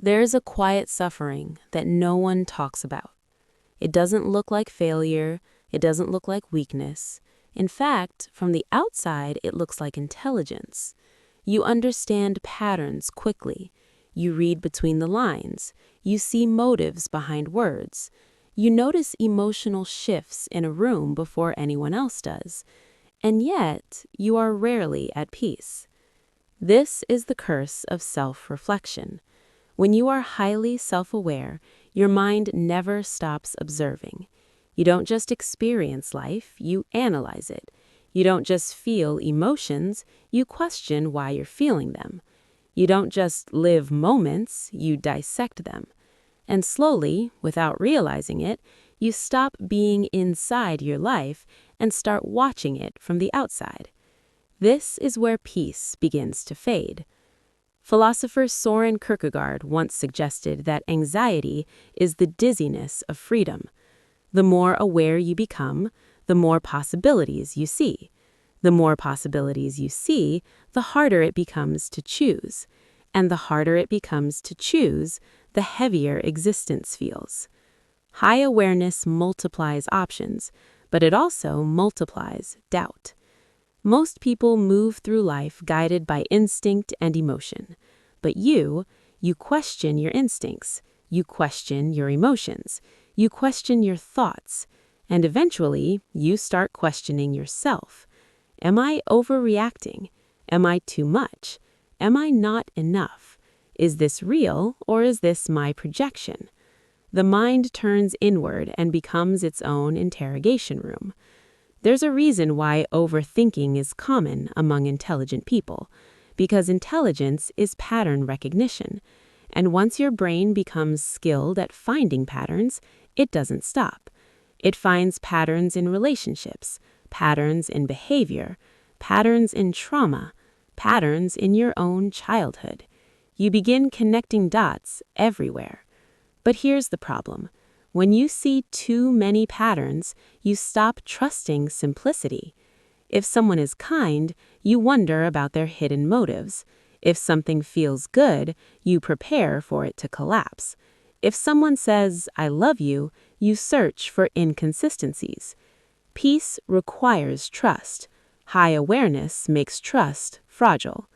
There's a quiet suffering that no one talks about. It doesn't look like failure. It doesn't look like weakness. In fact, from the outside, it looks like intelligence. You understand patterns quickly. You read between the lines. You see motives behind words. You notice emotional shifts in a room before anyone else does. And yet, you are rarely at peace. This is the curse of self-reflection. When you are highly self-aware, your mind never stops observing. You don't just experience life, you analyze it. You don't just feel emotions, you question why you're feeling them. You don't just live moments, you dissect them. And slowly, without realizing it, you stop being inside your life and start watching it from the outside. This is where peace begins to fade. Philosopher Soren Kierkegaard once suggested that anxiety is the dizziness of freedom. The more aware you become, the more possibilities you see. The more possibilities you see, the harder it becomes to choose. And the harder it becomes to choose, the heavier existence feels. High awareness multiplies options, but it also multiplies doubt. Most people move through life guided by instinct and emotion. But you question your instincts, you question your emotions, you question your thoughts, and eventually you start questioning yourself. Am I overreacting? Am I too much? Am I not enough? Is this real or is this my projection? The mind turns inward and becomes its own interrogation room. There's a reason why overthinking is common among intelligent people, because intelligence is pattern recognition, and once your brain becomes skilled at finding patterns, it doesn't stop. It finds patterns in relationships, patterns in behavior, patterns in trauma, patterns in your own childhood. You begin connecting dots everywhere. But here's the problem. When you see too many patterns, you stop trusting simplicity. If someone is kind, you wonder about their hidden motives. If something feels good, you prepare for it to collapse. If someone says, "I love you," you search for inconsistencies. Peace requires trust. High awareness makes trust fragile.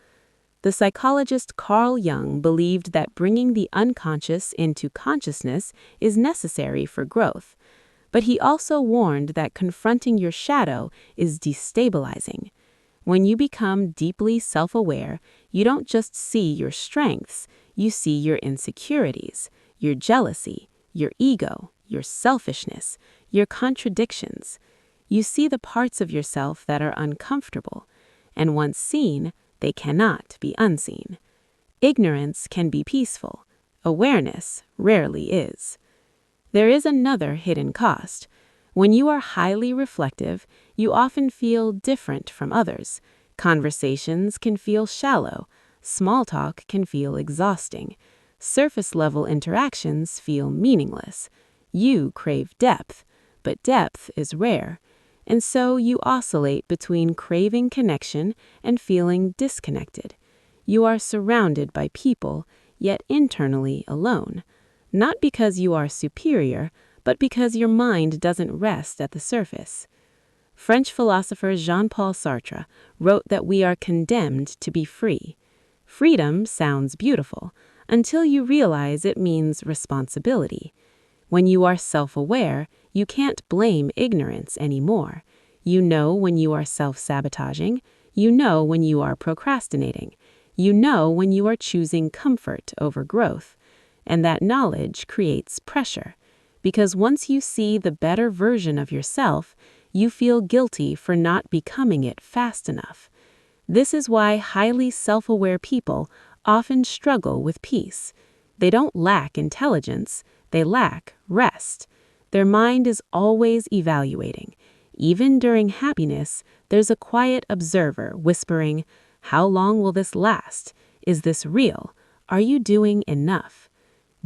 The psychologist Carl Jung believed that bringing the unconscious into consciousness is necessary for growth. But he also warned that confronting your shadow is destabilizing. When you become deeply self-aware, you don't just see your strengths, you see your insecurities, your jealousy, your ego, your selfishness, your contradictions. You see the parts of yourself that are uncomfortable, and once seen, they cannot be unseen. Ignorance can be peaceful. Awareness rarely is. There is another hidden cost. When you are highly reflective, you often feel different from others. Conversations can feel shallow. Small talk can feel exhausting. Surface-level interactions feel meaningless. You crave depth, but depth is rare. And so you oscillate between craving connection and feeling disconnected. You are surrounded by people, yet internally alone. Not because you are superior, but because your mind doesn't rest at the surface. French philosopher Jean-Paul Sartre wrote that we are condemned to be free. Freedom sounds beautiful until you realize it means responsibility. When you are self-aware, you can't blame ignorance anymore. You know when you are self-sabotaging. You know when you are procrastinating. You know when you are choosing comfort over growth. And that knowledge creates pressure. Because once you see the better version of yourself, you feel guilty for not becoming it fast enough. This is why highly self-aware people often struggle with peace. They don't lack intelligence. They lack rest. Their mind is always evaluating. Even during happiness, there's a quiet observer whispering, "How long will this last? Is this real? Are you doing enough?"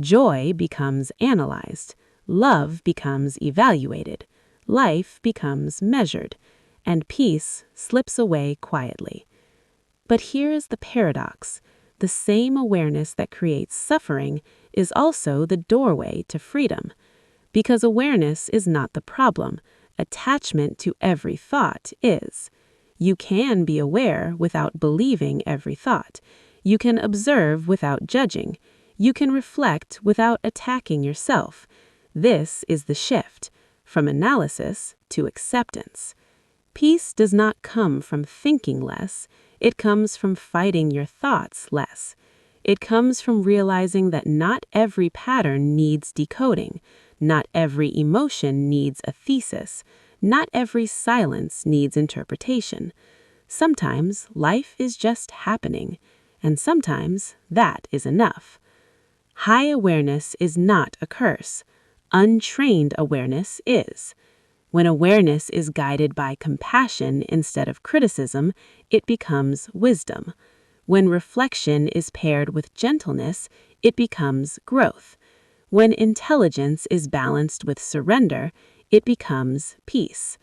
Joy becomes analyzed. Love becomes evaluated. Life becomes measured. And peace slips away quietly. But here is the paradox. the same awareness that creates suffering is also the doorway to freedom. Because awareness is not the problem, attachment to every thought is. You can be aware without believing every thought. You can observe without judging. You can reflect without attacking yourself. This is the shift, from analysis to acceptance. Peace does not come from thinking less. It comes from fighting your thoughts less. It comes from realizing that not every pattern needs decoding. Not every emotion needs a thesis. Not every silence needs interpretation. Sometimes life is just happening, and sometimes that is enough. High awareness is not a curse. Untrained awareness is. When awareness is guided by compassion instead of criticism, it becomes wisdom. When reflection is paired with gentleness, it becomes growth. When intelligence is balanced with surrender, it becomes peace.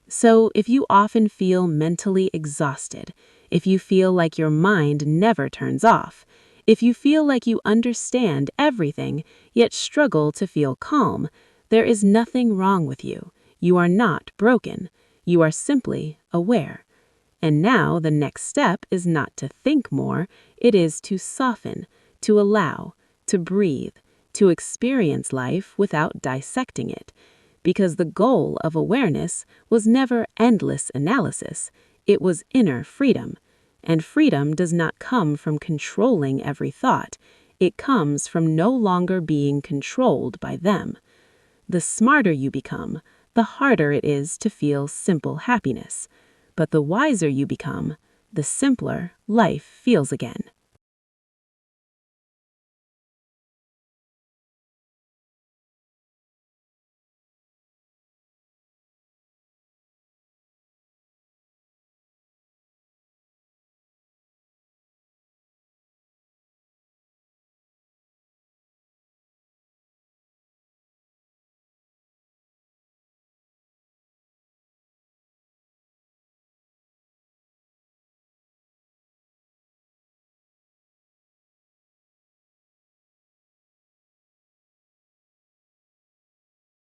So if you often feel mentally exhausted, if you feel like your mind never turns off, if you feel like you understand everything yet struggle to feel calm, there is nothing wrong with you. You are not broken. You are simply aware. And now the next step is not to think more, it is to soften, to allow, to breathe, to experience life without dissecting it. Because the goal of awareness was never endless analysis, it was inner freedom. And freedom does not come from controlling every thought, it comes from no longer being controlled by them. The smarter you become, the harder it is to feel simple happiness. But the wiser you become, the simpler life feels again.